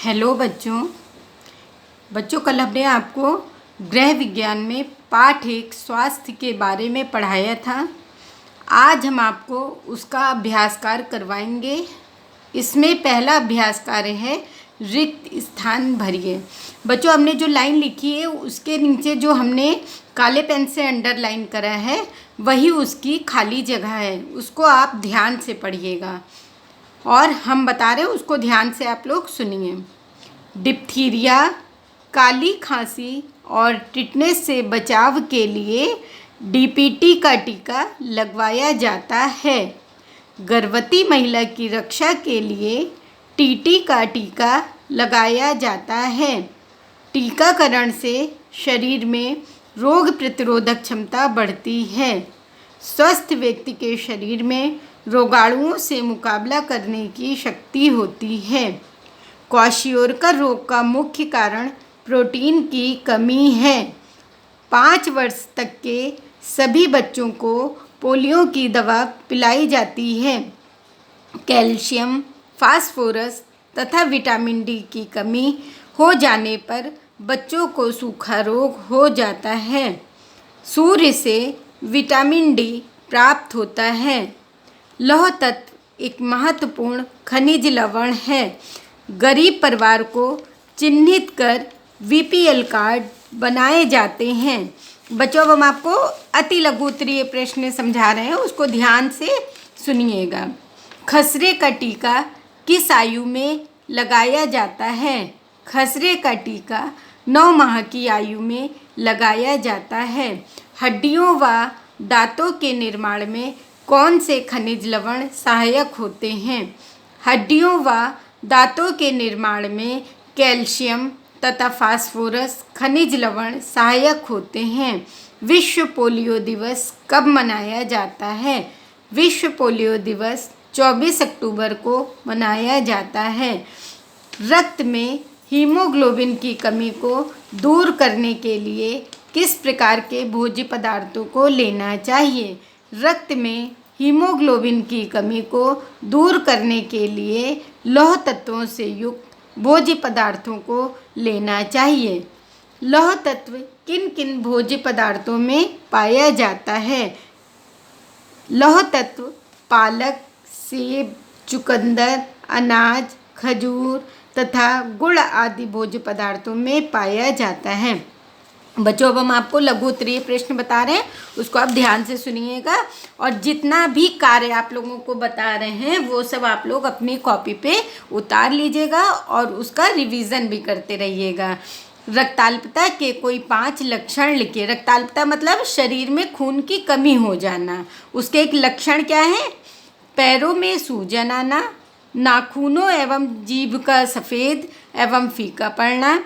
Hello बच्चों कल हमने आपको गृह विज्ञान में पाठ 1 स्वास्थ्य के बारे में पढ़ाया था। आज हम आपको उसका अभ्यास कार्य करवाएंगे। इसमें पहला अभ्यास कार्य है रिक्त स्थान भरिए। बच्चों हमने जो लाइन लिखी है उसके नीचे जो हमने काले पेन से अंडरलाइन करा है वही उसकी खाली जगह है, उसको आप ध्यान से पढ़िएगा और हम बता रहे हैं उसको ध्यान से आप लोग सुनिए। डिप्थीरिया, काली खांसी और टिटनेस से बचाव के लिए डीपीटी का टीका लगवाया जाता है। गर्भवती महिला की रक्षा के लिए टीटी का टीका लगाया जाता है। टीकाकरण से शरीर में रोग प्रतिरोधक क्षमता बढ़ती है। स्वस्थ व्यक्ति के शरीर में रोगाणुओं से मुकाबला करने की शक्ति होती है। क्वाशियोरकर रोग का मुख्य कारण प्रोटीन की कमी है। 5 वर्ष तक के सभी बच्चों को पोलियो की दवा पिलाई जाती है। कैल्शियम, फास्फोरस तथा विटामिन डी की कमी हो जाने पर बच्चों को सूखा रोग हो जाता है। सूर्य से विटामिन डी प्राप्त होता है। लौह तत्व एक महत्वपूर्ण खनिज लवण है। गरीब परिवार को चिन्हित कर बीपीएल कार्ड बनाए जाते हैं। बच्चों अब हम आपको अति लघु उत्तरीय प्रश्न समझा रहे हैं, उसको ध्यान से सुनिएगा। खसरे का टीका किस आयु में लगाया जाता है? खसरे का टीका 9 माह की आयु में लगाया जाता है। हड्डियों व दांतों के निर्माण में कौन से खनिज लवण सहायक होते हैं? हड्डियों व दांतों के निर्माण में कैल्शियम तथा फास्फोरस खनिज लवण सहायक होते हैं। विश्व पोलियो दिवस कब मनाया जाता है? विश्व पोलियो दिवस 24 अक्टूबर को मनाया जाता है। रक्त में हीमोग्लोबिन की कमी को दूर करने के लिए किस प्रकार के भोज्य पदार्थों को लेना चाहिए? रक्त में हीमोग्लोबिन की कमी को दूर करने के लिए लौह तत्वों से युक्त भोज्य पदार्थों को लेना चाहिए। लौह तत्व किन किन भोज्य पदार्थों में पाया जाता है? लौह तत्व पालक, सेब, चुकंदर, अनाज, खजूर तथा गुड़ आदि भोज्य पदार्थों में पाया जाता है। बच्चों अब हम आपको लघु उत्तरीय प्रश्न बता रहे हैं, उसको आप ध्यान से सुनिएगा और जितना भी कार्य आप लोगों को बता रहे हैं वो सब आप लोग अपनी कॉपी पे उतार लीजिएगा और उसका रिवीजन भी करते रहिएगा। रक्ताल्पता के कोई 5 लक्षण लिखिए। रक्ताल्पता मतलब शरीर में खून की कमी हो जाना। उसके एक लक्षण क्या है? पैरों में सूजन आना, नाखूनों एवं जीभ का सफ़ेद एवं फीका पड़ना,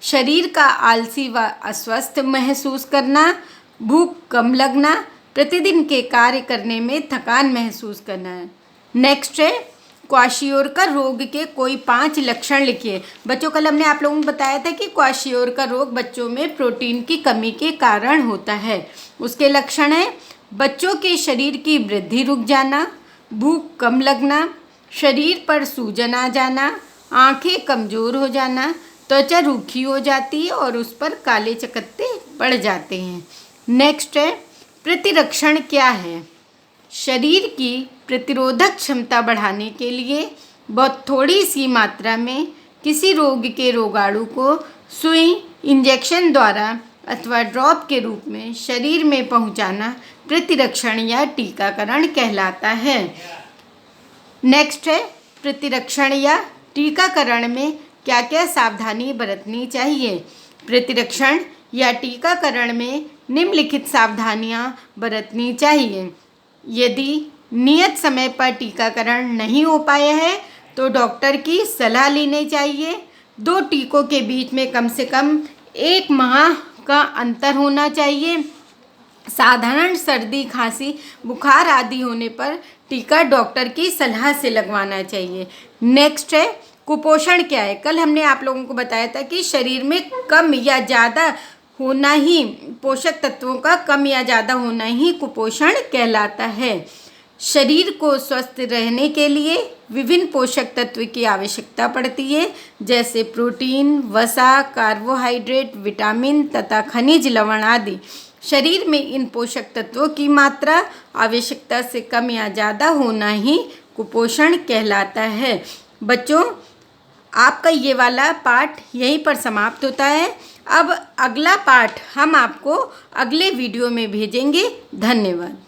शरीर का आलसी व अस्वस्थ महसूस करना, भूख कम लगना, प्रतिदिन के कार्य करने में थकान महसूस करना। नेक्स्ट है क्वाशियोरकर रोग के कोई 5 लक्षण लिखिए। बच्चों कल हमने आप लोगों को बताया था कि क्वाशियोरकर रोग बच्चों में प्रोटीन की कमी के कारण होता है। उसके लक्षण है बच्चों के शरीर की वृद्धि रुक जाना, भूख कम लगना, शरीर पर सूजन आ जाना, आँखें कमज़ोर हो जाना, त्वचा रूखी हो जाती है और उस पर काले चकत्ते पड़ जाते हैं। नेक्स्ट है प्रतिरक्षण क्या है? शरीर की प्रतिरोधक क्षमता बढ़ाने के लिए बहुत थोड़ी सी मात्रा में किसी रोग के रोगाणु को सुई, इंजेक्शन द्वारा अथवा ड्रॉप के रूप में शरीर में पहुंचाना प्रतिरक्षण या टीकाकरण कहलाता है। नेक्स्ट है प्रतिरक्षण या टीकाकरण में क्या क्या सावधानी बरतनी चाहिए? प्रतिरक्षण या टीकाकरण में निम्नलिखित सावधानियां बरतनी चाहिए। यदि नियत समय पर टीकाकरण नहीं हो पाया है तो डॉक्टर की सलाह लेनी चाहिए। 2 टीकों के बीच में कम से कम 1 माह का अंतर होना चाहिए। साधारण सर्दी, खांसी, बुखार आदि होने पर टीका डॉक्टर की सलाह से लगवाना चाहिए। नेक्स्ट है कुपोषण क्या है? कल हमने आप लोगों को बताया था कि शरीर में कम या ज़्यादा होना ही, पोषक तत्वों का कम या ज़्यादा होना ही कुपोषण कहलाता है। शरीर को स्वस्थ रहने के लिए विभिन्न पोषक तत्व की आवश्यकता पड़ती है, जैसे प्रोटीन, वसा, कार्बोहाइड्रेट, विटामिन तथा खनिज लवण आदि। शरीर में इन पोषक तत्वों की मात्रा आवश्यकता से कम या ज़्यादा होना ही कुपोषण कहलाता है। बच्चों, आपका ये वाला पाठ यहीं पर समाप्त होता है। अब अगला पाठ हम आपको अगले वीडियो में भेजेंगे। धन्यवाद।